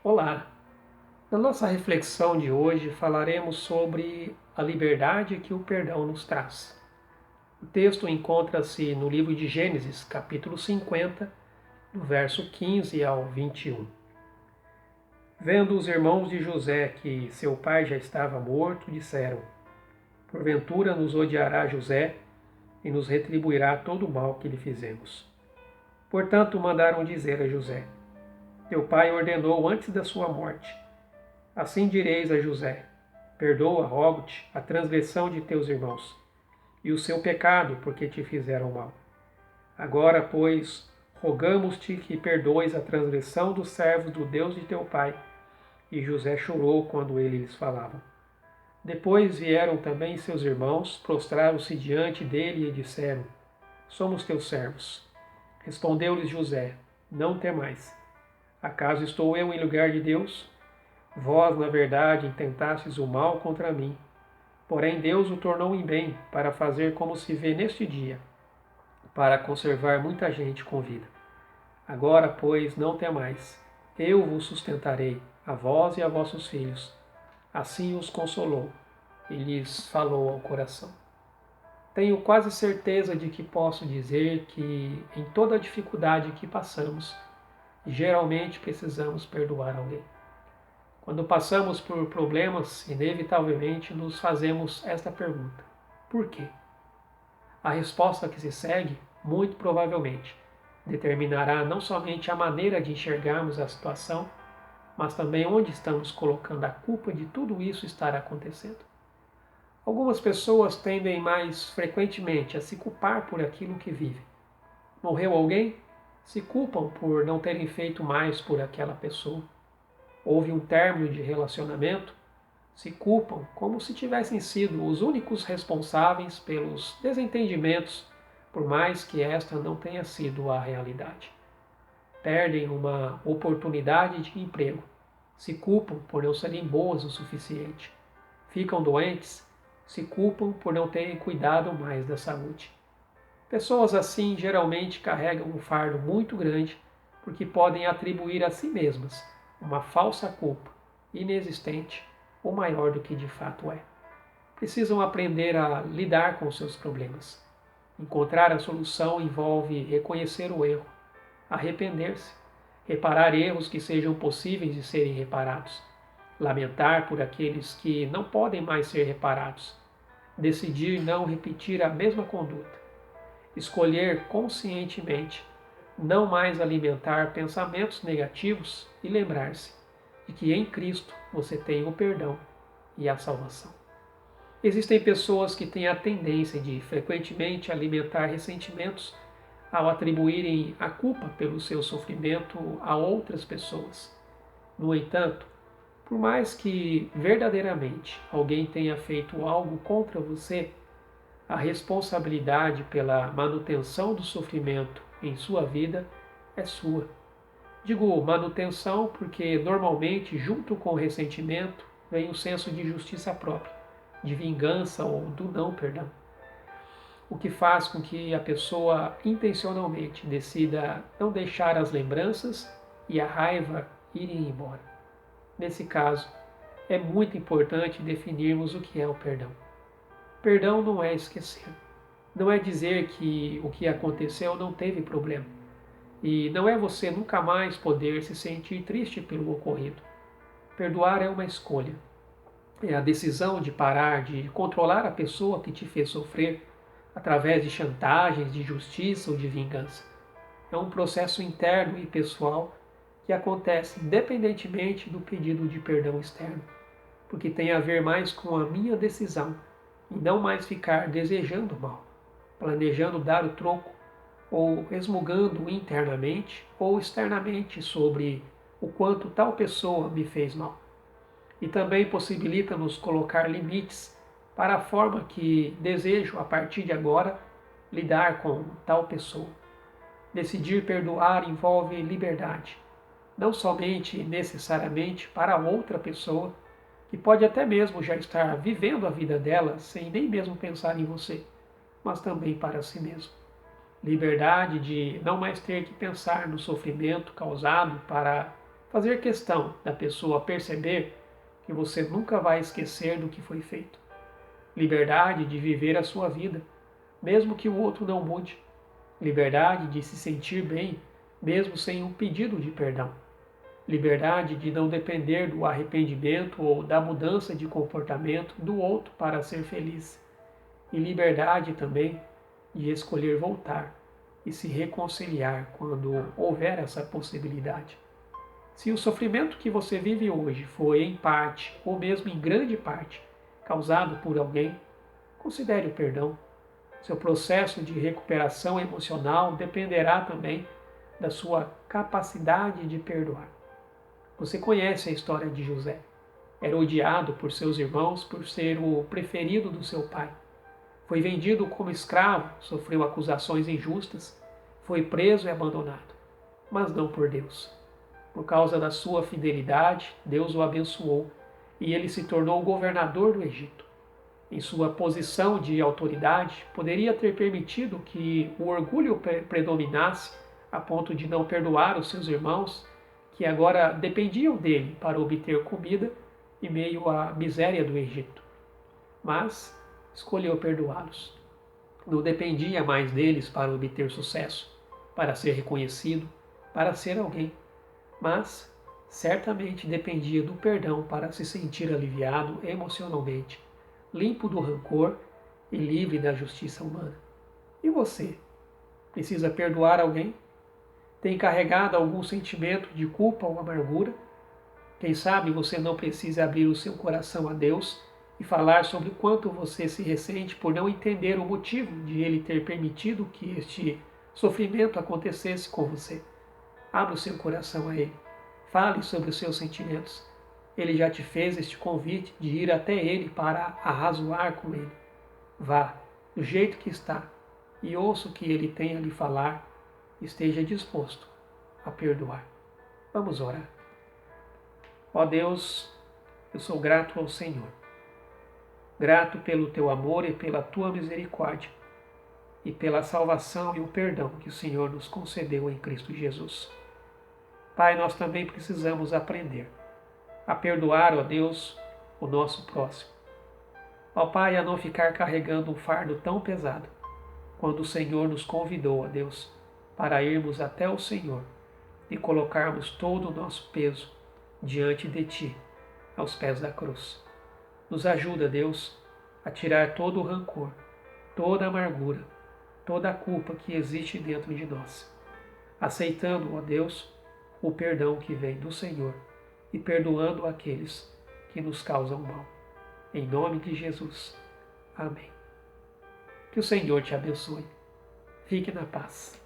Olá! Na nossa reflexão de hoje falaremos sobre a liberdade que o perdão nos traz. O texto encontra-se no livro de Gênesis, capítulo 50, do verso 15 ao 21. Vendo os irmãos de José que seu pai já estava morto, disseram: Porventura nos odiará José e nos retribuirá todo o mal que lhe fizemos. Portanto, mandaram dizer a José: Teu pai ordenou antes da sua morte: Assim direis a José: Perdoa, rogo-te, a transgressão de teus irmãos, e o seu pecado, porque te fizeram mal. Agora, pois, rogamos-te que perdoes a transgressão dos servos do Deus de teu pai. E José chorou quando ele lhes falava. Depois vieram também seus irmãos, prostraram-se diante dele e disseram: Somos teus servos. Respondeu-lhes José: Não temais. Acaso estou eu em lugar de Deus? Vós, na verdade, intentastes o mal contra mim. Porém, Deus o tornou em bem, para fazer como se vê neste dia, para conservar muita gente com vida. Agora, pois, não temais. Eu vos sustentarei, a vós e a vossos filhos. Assim os consolou e lhes falou ao coração. Tenho quase certeza de que posso dizer que, em toda a dificuldade que passamos, geralmente precisamos perdoar alguém. Quando passamos por problemas, inevitavelmente nos fazemos esta pergunta: por quê? A resposta que se segue, muito provavelmente, determinará não somente a maneira de enxergarmos a situação, mas também onde estamos colocando a culpa de tudo isso estar acontecendo. Algumas pessoas tendem mais frequentemente a se culpar por aquilo que vivem. Morreu alguém? Se culpam por não terem feito mais por aquela pessoa. Houve um término de relacionamento? Se culpam como se tivessem sido os únicos responsáveis pelos desentendimentos, por mais que esta não tenha sido a realidade. Perdem uma oportunidade de emprego. Se culpam por não serem boas o suficiente. Ficam doentes. Se culpam por não terem cuidado mais da saúde. Pessoas assim geralmente carregam um fardo muito grande porque podem atribuir a si mesmas uma falsa culpa, inexistente ou maior do que de fato é. Precisam aprender a lidar com seus problemas. Encontrar a solução envolve reconhecer o erro, arrepender-se, reparar erros que sejam possíveis de serem reparados, lamentar por aqueles que não podem mais ser reparados, decidir não repetir a mesma conduta, escolher conscientemente não mais alimentar pensamentos negativos e lembrar-se de que em Cristo você tem o perdão e a salvação. Existem pessoas que têm a tendência de frequentemente alimentar ressentimentos ao atribuírem a culpa pelo seu sofrimento a outras pessoas. No entanto, por mais que verdadeiramente alguém tenha feito algo contra você, a responsabilidade pela manutenção do sofrimento em sua vida é sua. Digo manutenção porque normalmente, junto com o ressentimento, vem o senso de justiça própria, de vingança ou do não perdão. O que faz com que a pessoa intencionalmente decida não deixar as lembranças e a raiva irem embora. Nesse caso, é muito importante definirmos o que é o perdão. Perdão não é esquecer. Não é dizer que o que aconteceu não teve problema. E não é você nunca mais poder se sentir triste pelo ocorrido. Perdoar é uma escolha. É a decisão de parar de controlar a pessoa que te fez sofrer através de chantagens, de justiça ou de vingança. É um processo interno e pessoal que acontece independentemente do pedido de perdão externo, porque tem a ver mais com a minha decisão e não mais ficar desejando mal, planejando dar o troco ou resmungando internamente ou externamente sobre o quanto tal pessoa me fez mal. E também possibilita-nos colocar limites para a forma que desejo, a partir de agora, lidar com tal pessoa. Decidir perdoar envolve liberdade, não somente necessariamente para outra pessoa, que pode até mesmo já estar vivendo a vida dela sem nem mesmo pensar em você, mas também para si mesmo. Liberdade de não mais ter que pensar no sofrimento causado para Fazer questão da pessoa perceber que você nunca vai esquecer do que foi feito. Liberdade de viver a sua vida, mesmo que o outro não mude. Liberdade de se sentir bem, mesmo sem um pedido de perdão. Liberdade de não depender do arrependimento ou da mudança de comportamento do outro para ser feliz. E liberdade também de escolher voltar e se reconciliar quando houver essa possibilidade. Se o sofrimento que você vive hoje foi em parte, ou mesmo em grande parte, causado por alguém, considere o perdão. Seu processo de recuperação emocional dependerá também da sua capacidade de perdoar. Você conhece a história de José. Era odiado por seus irmãos por ser o preferido do seu pai. Foi vendido como escravo, sofreu acusações injustas, foi preso e abandonado. Mas não por Deus. Por causa da sua fidelidade, Deus o abençoou e ele se tornou governador do Egito. Em sua posição de autoridade, poderia ter permitido que o orgulho predominasse a ponto de não perdoar os seus irmãos, que agora dependiam dele para obter comida em meio à miséria do Egito. Mas escolheu perdoá-los. Não dependia mais deles para obter sucesso, para ser reconhecido, para ser alguém, mas certamente dependia do perdão para se sentir aliviado emocionalmente, limpo do rancor e livre da justiça humana. E você? Precisa perdoar alguém? Tem carregado algum sentimento de culpa ou amargura? Quem sabe você não precisa abrir o seu coração a Deus e falar sobre o quanto você se ressente por não entender o motivo de Ele ter permitido que este sofrimento acontecesse com você. Abra o seu coração a Ele. Fale sobre os seus sentimentos. Ele já te fez este convite de ir até Ele para arrazoar com Ele. Vá, do jeito que está, e ouça o que Ele tem a lhe falar. Esteja disposto a perdoar. Vamos orar. Ó Deus, eu sou grato ao Senhor. Grato pelo teu amor e pela tua misericórdia, e pela salvação e o perdão que o Senhor nos concedeu em Cristo Jesus. Pai, nós também precisamos aprender a perdoar, ó Deus, o nosso próximo. Ó Pai, a não ficar carregando um fardo tão pesado, quando o Senhor nos convidou, ó Deus, para irmos até o Senhor e colocarmos todo o nosso peso diante de Ti, aos pés da cruz. Nos ajuda, Deus, a tirar todo o rancor, toda a amargura, toda a culpa que existe dentro de nós, aceitando, ó Deus, o perdão que vem do Senhor e perdoando aqueles que nos causam mal. Em nome de Jesus. Amém. Que o Senhor te abençoe. Fique na paz.